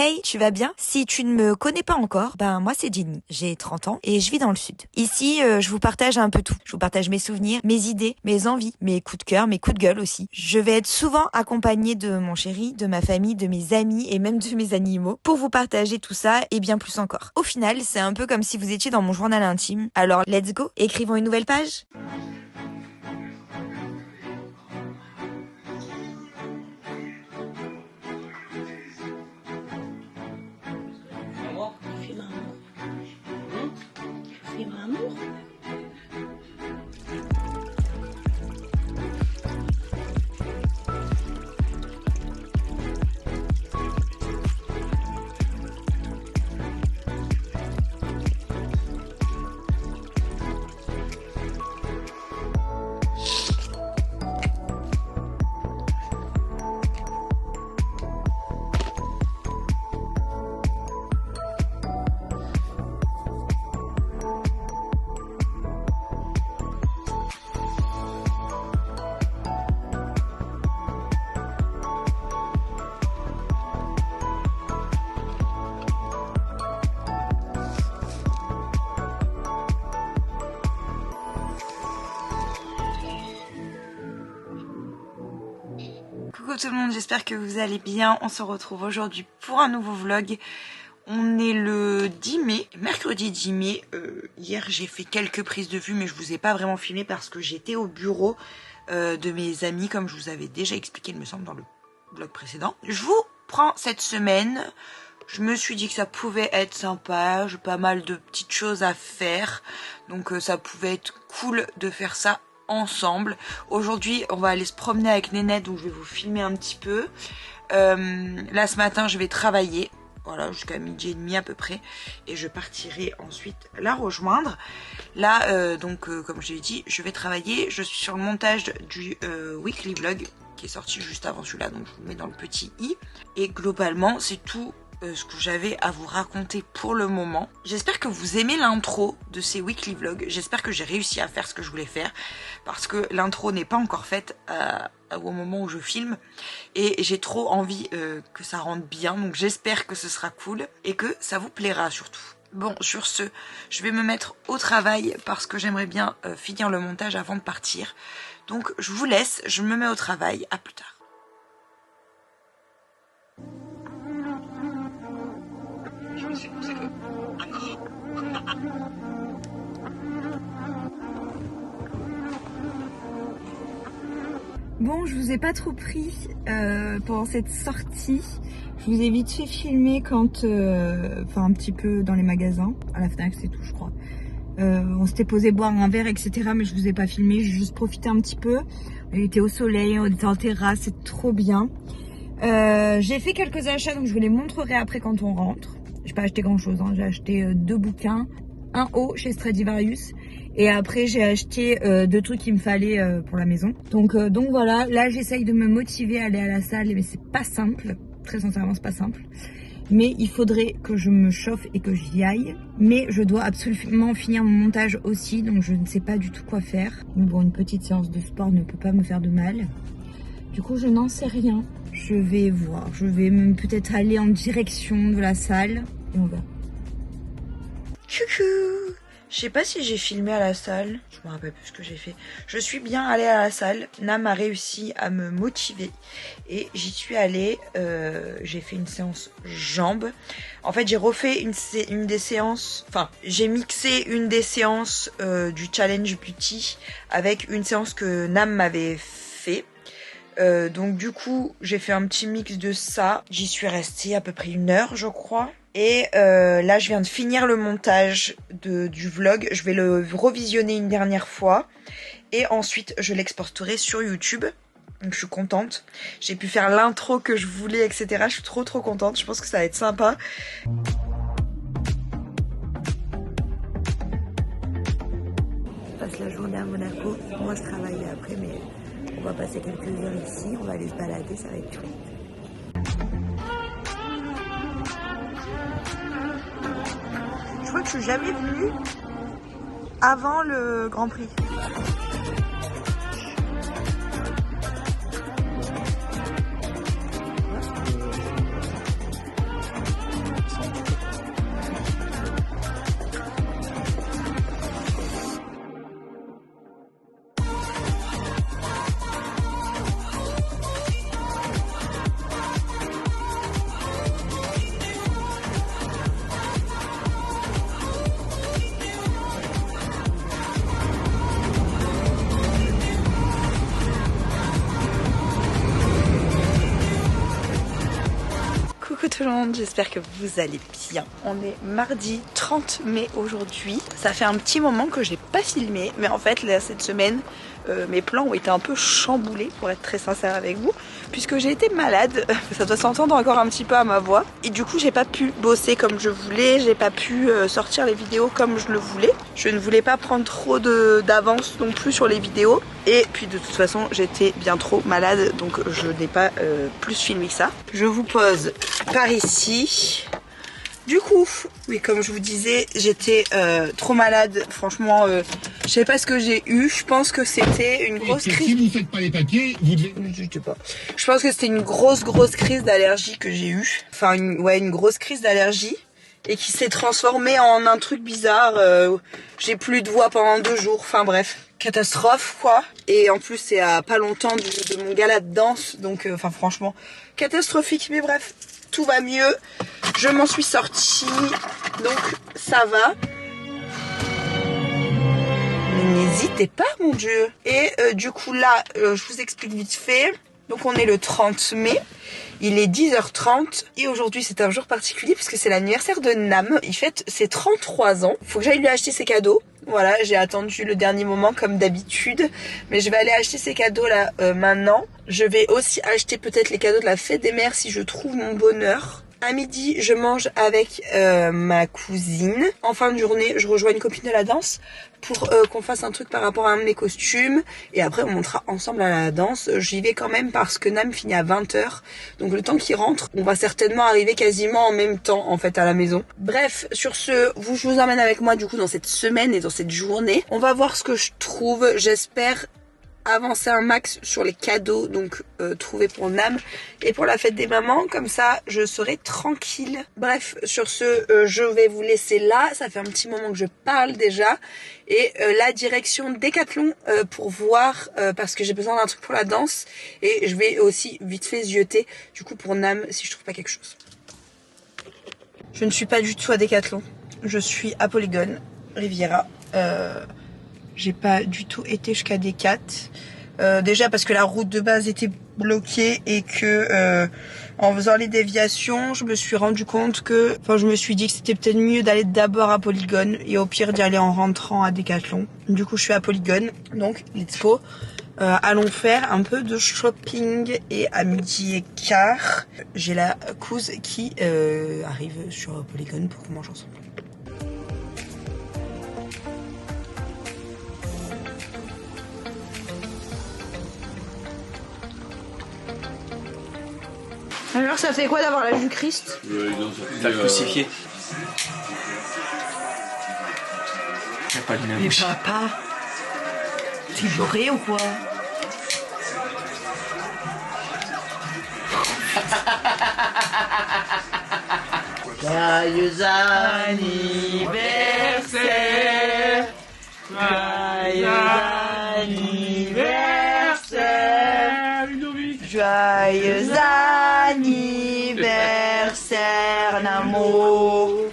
Hey, tu vas bien? Si tu ne me connais pas encore, moi c'est Jenny, j'ai 30 ans et je vis dans le sud. Ici, je vous partage un peu tout. Je vous partage mes souvenirs, mes idées, mes envies, mes coups de cœur, mes coups de gueule aussi. Je vais être souvent accompagnée de mon chéri, de ma famille, de mes amis et même de mes animaux pour vous partager tout ça et bien plus encore. Au final, c'est un peu comme si vous étiez dans mon journal intime. Alors, let's go, écrivons une nouvelle page. Coucou tout le monde, j'espère que vous allez bien. On se retrouve aujourd'hui pour un nouveau vlog. On est le 10 mai, mercredi 10 mai. Hier j'ai fait quelques prises de vue mais je vous ai pas vraiment filmé parce que j'étais au bureau de mes amis comme je vous avais déjà expliqué il me semble dans le vlog précédent. Je vous prends cette semaine. Je me suis dit que ça pouvait être sympa, j'ai pas mal de petites choses à faire. Donc ça pouvait être cool de faire ça ensemble. Aujourd'hui on va aller se promener avec Nénette, donc je vais vous filmer un petit peu. Là ce matin je vais travailler, voilà, jusqu'à 12h30 à peu près, et je partirai ensuite la rejoindre. Là comme je l'ai dit, je vais travailler, je suis sur le montage du weekly vlog qui est sorti juste avant celui-là, donc je vous le mets dans le petit i, et globalement c'est tout ce que j'avais à vous raconter pour le moment. J'espère que vous aimez l'intro de ces weekly vlogs. J'espère que j'ai réussi à faire ce que je voulais faire parce que l'intro n'est pas encore faite au moment où je filme et j'ai trop envie que ça rentre bien, donc j'espère que ce sera cool et que ça vous plaira surtout. Bon, sur ce, je vais me mettre au travail parce que j'aimerais bien finir le montage avant de partir. Donc je vous laisse, je me mets au travail, à plus tard. Je me suis posé le accord. Bon, je vous ai pas trop pris pendant cette sortie. Je vous ai vite fait filmer quand, un petit peu dans les magasins, à la Fnac, c'est tout, je crois. On s'était posé boire un verre, etc. Mais je vous ai pas filmé, j'ai juste profité un petit peu. On était au soleil, on était en terrasse, c'est trop bien. J'ai fait quelques achats, donc je vous les montrerai après quand on rentre. J'ai pas acheté grand chose, hein. J'ai acheté 2 bouquins, un haut chez Stradivarius et après j'ai acheté 2 trucs qu'il me fallait pour la maison. Donc voilà, là j'essaye de me motiver à aller à la salle mais c'est pas simple, très sincèrement c'est pas simple. Mais il faudrait que je me chauffe et que j'y aille. Mais je dois absolument finir mon montage aussi, donc je ne sais pas du tout quoi faire. Mais bon, une petite séance de sport ne peut pas me faire de mal. Du coup je n'en sais rien. Je vais voir, je vais même peut-être aller en direction de la salle et on verra. Coucou! Je sais pas si j'ai filmé à la salle, je me rappelle plus ce que j'ai fait. Je suis bien allée à la salle, Nam a réussi à me motiver et j'y suis allée. J'ai fait une séance jambes. En fait j'ai refait une des séances, j'ai mixé une des séances du challenge beauty avec une séance que Nam m'avait fait. Donc du coup j'ai fait un petit mix de ça. J'y suis restée à peu près 1 heure je crois. Et là je viens de finir le montage du vlog. Je vais le revisionner une dernière fois. Et ensuite je l'exporterai sur YouTube. Donc je suis contente. J'ai pu faire l'intro que je voulais, etc. Je suis trop contente. Je pense que ça va être sympa. Je passe la journée à Monaco. Moi je travaille après mais... on va passer quelques heures ici, on va aller se balader, ça va être chouette. Je crois que je suis jamais venue avant le Grand Prix. Coucou tout le monde, j'espère que vous allez bien. On est mardi 30 mai aujourd'hui. Ça fait un petit moment que j'ai pas filmé, mais en fait là cette semaine mes plans ont été un peu chamboulés pour être très sincère avec vous, puisque j'ai été malade, ça doit s'entendre encore un petit peu à ma voix, et du coup j'ai pas pu bosser comme je voulais, j'ai pas pu sortir les vidéos comme je le voulais. Je ne voulais pas prendre trop d'avance non plus sur les vidéos, et puis de toute façon j'étais bien trop malade, donc je n'ai pas plus filmé que ça. Je vous pose par ici. Du coup, oui, comme je vous disais, j'étais trop malade. Franchement, je sais pas ce que j'ai eu. Je pense que c'était une grosse crise. Si vous faites pas les papiers, vous devez... Je sais pas. Je pense que c'était une grosse crise d'allergie que j'ai eue. Enfin, une grosse crise d'allergie. Et qui s'est transformée en un truc bizarre. J'ai plus de voix pendant 2 jours. Enfin bref, catastrophe quoi. Et en plus, c'est à pas longtemps de mon gala de danse. Donc, enfin franchement, catastrophique. Mais bref. Tout va mieux, je m'en suis sortie, donc ça va. Mais n'hésitez pas mon dieu. Et du coup là, je vous explique vite fait. Donc on est le 30 mai, il est 10h30 et aujourd'hui c'est un jour particulier puisque c'est l'anniversaire de Nam. Il fête ses 33 ans, faut que j'aille lui acheter ses cadeaux. Voilà, j'ai attendu le dernier moment comme d'habitude, mais je vais aller acheter ces cadeaux là maintenant. Je vais aussi acheter peut-être les cadeaux de la fête des mères si je trouve mon bonheur. À midi, je mange avec ma cousine. En fin de journée, je rejoins une copine de la danse pour qu'on fasse un truc par rapport à un de mes costumes. Et après, on montera ensemble à la danse. J'y vais quand même parce que Nam finit à 20h. Donc le temps qu'il rentre, on va certainement arriver quasiment en même temps en fait à la maison. Bref, sur ce, je vous emmène avec moi du coup dans cette semaine et dans cette journée. On va voir ce que je trouve. J'espère avancer un max sur les cadeaux donc trouvés pour Nam et pour la fête des mamans, comme ça je serai tranquille. Bref, sur ce je vais vous laisser là, ça fait un petit moment que je parle déjà et la direction Décathlon pour voir parce que j'ai besoin d'un truc pour la danse et je vais aussi vite fait zioter du coup pour Nam si je trouve pas quelque chose. Je ne suis pas du tout à Décathlon, je suis à Polygone Riviera. J'ai pas du tout été jusqu'à Decat. Déjà parce que la route de base était bloquée et que en faisant les déviations, je me suis rendu compte que, je me suis dit que c'était peut-être mieux d'aller d'abord à Polygone et au pire d'y aller en rentrant à Décathlon. Du coup, je suis à Polygone, donc let's go. Allons faire un peu de shopping et à 12h15, j'ai la couse qui arrive sur Polygone pour qu'on mange ensemble. Alors ça fait quoi d'avoir la jus Christ? T'as crucifié. Y'a pas le même. Mais papa, t'es bourré ou quoi? Joyeux anniversaire, joyeux anniversaire, joyeux anniversaire Namo,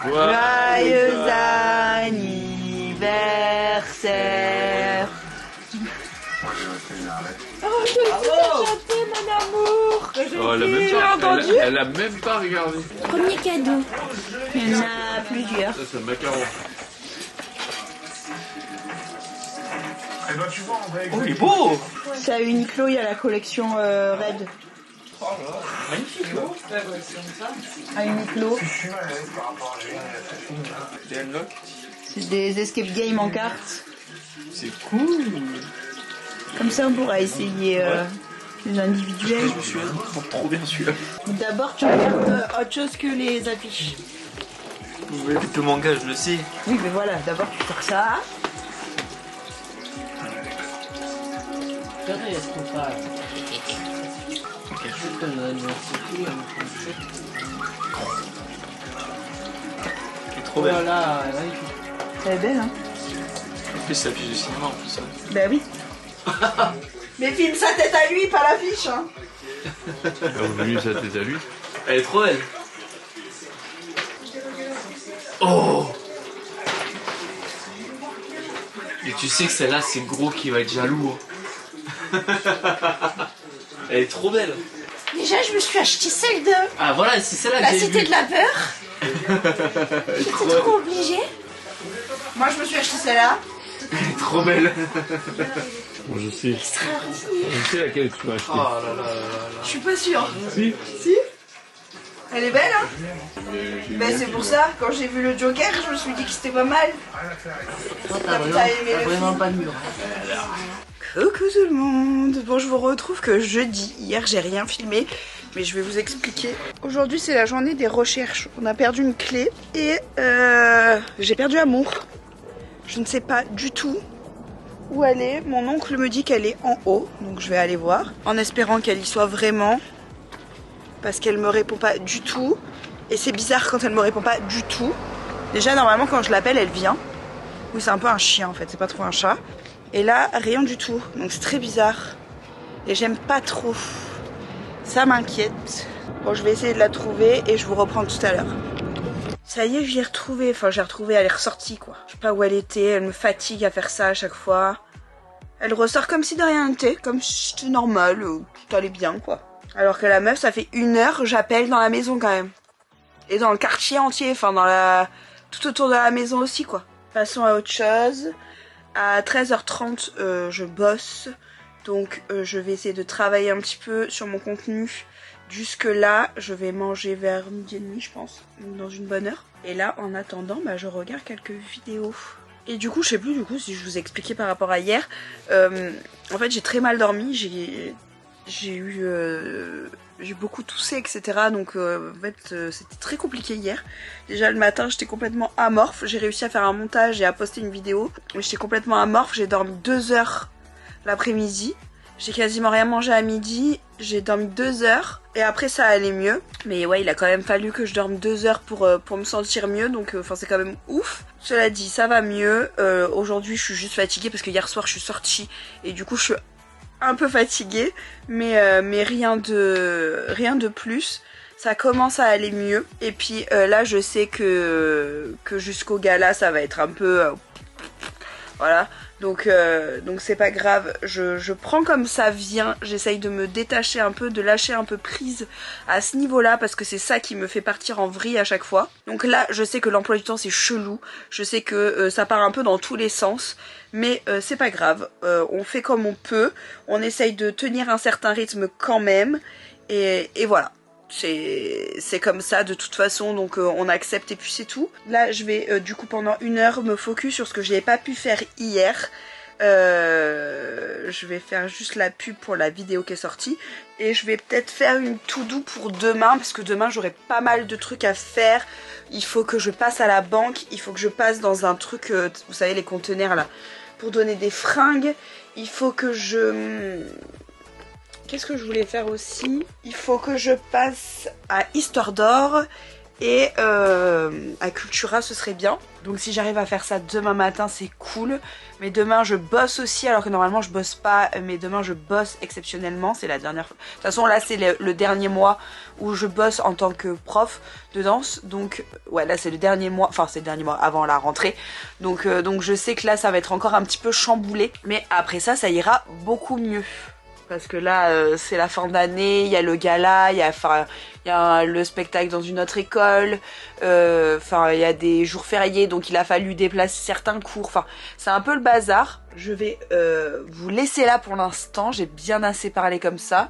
joyeux anniversaire. Oh, je l'ai chanté mon amour. Oh, elle a même pas regardé. Premier cadeau. Il y en a plusieurs. Ça, c'est un macaron. Oh, il est beau. C'est à Uniqlo, il y a la collection Red. Magnifique. À Uniqlo. Des unlock. C'est des escape games en cartes. C'est cool. Comme ça, on pourra essayer les individuels. Je me suis trop bien celui-là. D'abord, tu regardes autre chose que les affiches. Oui, le manga, je le sais. Oui, mais voilà, d'abord, tu sors ça. trop belle. Voilà, magnifique. Elle est belle, hein? En plus, c'est l'affiche du cinéma en plus. Bah oui. Mais filme sa tête à lui, pas l'affiche, hein. Lui, sa tête à lui. Elle est trop belle. Oh! Et tu sais que celle-là, c'est Gros qui va être jaloux. Elle est trop belle. Déjà, je me suis acheté celle de Ah voilà, c'est celle-là la que j'ai Cité vue. de la Peur. J'étais trop obligée. Moi, je me suis acheté celle-là. Elle est trop belle. Bon, je sais. Je sais laquelle tu vas acheter. Oh là là là là. Je suis pas sûre. Si. Si? Elle est belle, hein? Ben c'est pour ça, quand j'ai vu le Joker, je me suis dit que c'était pas mal. T'as vraiment pas de mur. Coucou tout le monde. Bon, je vous retrouve que jeudi. Hier, j'ai rien filmé, mais je vais vous expliquer. Aujourd'hui, c'est la journée des recherches. On a perdu une clé et j'ai perdu Amour. Je ne sais pas du tout où elle est. Mon oncle me dit qu'elle est en haut, donc je vais aller voir, en espérant qu'elle y soit vraiment. Parce qu'elle me répond pas du tout. Et c'est bizarre quand elle me répond pas du tout. Déjà, normalement, quand je l'appelle, elle vient. Oui, c'est un peu un chien en fait, c'est pas trop un chat. Et là, rien du tout. Donc c'est très bizarre. Et j'aime pas trop. Ça m'inquiète. Bon, je vais essayer de la trouver et je vous reprends tout à l'heure. Ça y est, je l'ai retrouvée. Enfin, j'ai retrouvé, elle est ressortie quoi. Je sais pas où elle était, elle me fatigue à faire ça à chaque fois. Elle ressort comme si de rien n'était, comme si c'était normal, tout allait bien quoi. Alors que la meuf, ça fait 1 heure, j'appelle dans la maison quand même. Et dans le quartier entier, enfin dans la... tout autour de la maison aussi quoi. Passons à autre chose. À 13h30, je bosse. Donc je vais essayer de travailler un petit peu sur mon contenu. Jusque là, je vais manger vers 12h30 je pense. Dans une bonne heure. Et là, en attendant, bah, je regarde quelques vidéos. Et du coup, je sais plus du coup si je vous ai expliqué par rapport à hier. En fait, j'ai très mal dormi. J'ai eu beaucoup toussé, etc. Donc en fait c'était très compliqué hier. Déjà le matin j'étais complètement amorphe. J'ai réussi à faire un montage et à poster une vidéo. Mais j'étais complètement amorphe. J'ai dormi 2 heures l'après-midi. J'ai quasiment rien mangé à midi. J'ai dormi 2 heures. Et après ça allait mieux. Mais ouais, il a quand même fallu que je dorme 2 heures pour me sentir mieux. Donc enfin c'est quand même ouf. Cela dit, ça va mieux. Aujourd'hui je suis juste fatiguée parce que hier soir je suis sortie. Et du coup je suis un peu fatiguée, mais rien de plus. Ça commence à aller mieux. Et puis là, je sais que jusqu'au gala, ça va être un peu... voilà. Donc c'est pas grave. Je prends comme ça vient. J'essaye de me détacher un peu, de lâcher un peu prise à ce niveau-là, parce que c'est ça qui me fait partir en vrille à chaque fois. Donc là, je sais que l'emploi du temps, c'est chelou. Je sais que ça part un peu dans tous les sens. Mais c'est pas grave, on fait comme on peut, on essaye de tenir un certain rythme quand même, et voilà, c'est comme ça de toute façon, donc on accepte et puis c'est tout. Là je vais du coup pendant 1 heure me focus sur ce que j'ai pas pu faire hier. Je vais faire juste la pub pour la vidéo qui est sortie, et je vais peut-être faire une to-do pour demain, parce que demain j'aurai pas mal de trucs à faire. Il faut que je passe à la banque, il faut que je passe dans un truc, vous savez les conteneurs là, pour donner des fringues. Il faut que je... Qu'est-ce que je voulais faire aussi? Il faut que je passe à Histoire d'Or et à Cultura, ce serait bien. Donc si j'arrive à faire ça demain matin, c'est cool. Mais demain je bosse aussi, alors que normalement je bosse pas, mais demain je bosse exceptionnellement. C'est la dernière fois. De toute façon là c'est le dernier mois où je bosse en tant que prof de danse. Donc ouais, là c'est le dernier mois, enfin c'est le dernier mois avant la rentrée. Donc je sais que là ça va être encore un petit peu chamboulé. Mais après ça ira beaucoup mieux. Parce que là, c'est la fin d'année, il y a le gala, il y a le spectacle dans une autre école, il y a des jours fériés, donc il a fallu déplacer certains cours. Enfin, c'est un peu le bazar. Je vais vous laisser là pour l'instant, j'ai bien assez parlé comme ça.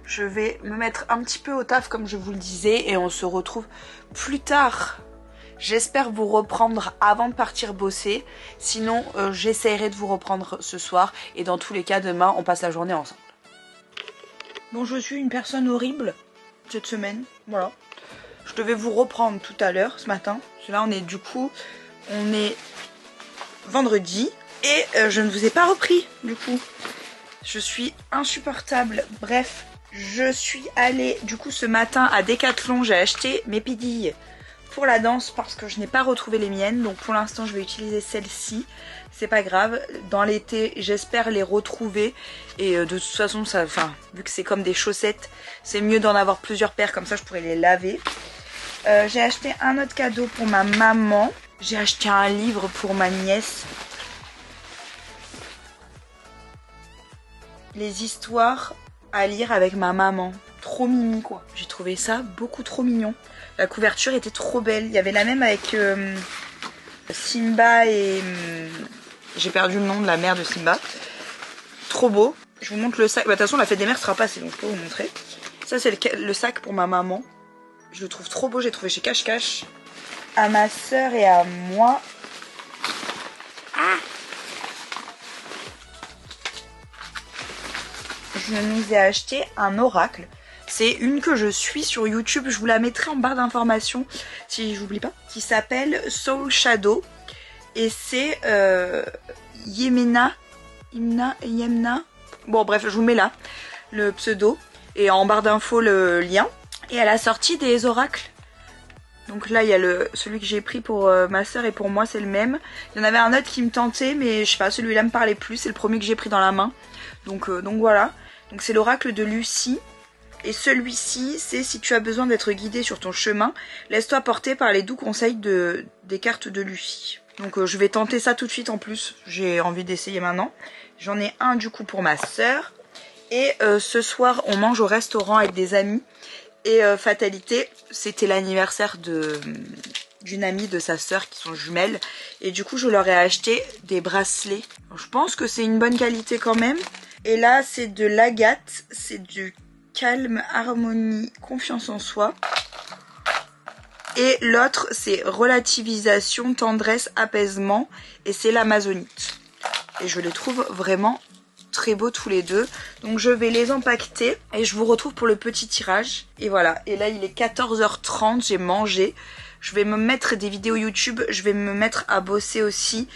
Je vais me mettre un petit peu au taf comme je vous le disais, et on se retrouve plus tard. J'espère vous reprendre avant de partir bosser. Sinon, j'essaierai de vous reprendre ce soir. Et dans tous les cas, demain, on passe la journée ensemble. Bon, je suis une personne horrible cette semaine, voilà. Je devais vous reprendre tout à l'heure, ce matin. Parce que là, on est vendredi. Et je ne vous ai pas repris, du coup. Je suis insupportable. Bref, je suis allée, du coup, ce matin à Decathlon. J'ai acheté mes pédilles pour la danse parce que je n'ai pas retrouvé les miennes. Donc pour l'instant je vais utiliser celle-ci. C'est pas grave. Dans l'été j'espère les retrouver. Et de toute façon ça, vu que c'est comme des chaussettes, c'est mieux d'en avoir plusieurs paires. Comme ça je pourrais les laver. J'ai acheté un autre cadeau pour ma maman. J'ai acheté un livre pour ma nièce. Les histoires à lire avec ma maman. Trop mimi quoi. J'ai trouvé ça beaucoup trop mignon. La couverture était trop belle. Il y avait la même avec Simba et... j'ai perdu le nom de la mère de Simba. Trop beau. Je vous montre le sac. Bah, de toute façon la fête des mères sera passée donc je peux vous montrer. Ça c'est le sac pour ma maman. Je le trouve trop beau. J'ai trouvé chez Cache Cache. À ma soeur et à moi. Je nous ai acheté un oracle. C'est une que je suis sur YouTube. Je vous la mettrai en barre d'informations si j'oublie pas. Qui s'appelle Soul Shadow. Et c'est Yemna. Bon bref, je vous mets là le pseudo. Et en barre d'infos le lien. Et elle a sorti des oracles. Donc là il y a celui que j'ai pris pour ma soeur et pour moi c'est le même. Il y en avait un autre qui me tentait mais je sais pas, celui-là me parlait plus. C'est le premier que j'ai pris dans la main. Donc voilà. Donc c'est l'oracle de Lucie. Et celui-ci, c'est si tu as besoin d'être guidé sur ton chemin, laisse-toi porter par les doux conseils des cartes de Lucie. Donc je vais tenter ça tout de suite en plus. J'ai envie d'essayer maintenant. J'en ai un du coup pour ma soeur. Et ce soir, on mange au restaurant avec des amis. Et fatalité, c'était l'anniversaire d'une amie de sa soeur qui sont jumelles. Et du coup, je leur ai acheté des bracelets. Je pense que c'est une bonne qualité quand même. Et là, c'est de l'agate, c'est du calme, harmonie, confiance en soi. Et l'autre, c'est relativisation, tendresse, apaisement. Et c'est l'amazonite. Et je les trouve vraiment très beaux tous les deux. Donc je vais les empaqueter et je vous retrouve pour le petit tirage. Et voilà. Et là, il est 14h30, j'ai mangé. Je vais me mettre des vidéos YouTube, je vais me mettre à bosser aussi.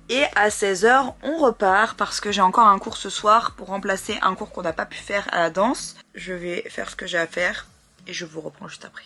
Et à 16h, on repart parce que j'ai encore un cours ce soir pour remplacer un cours qu'on n'a pas pu faire à la danse. Je vais faire ce que j'ai à faire et je vous reprends juste après.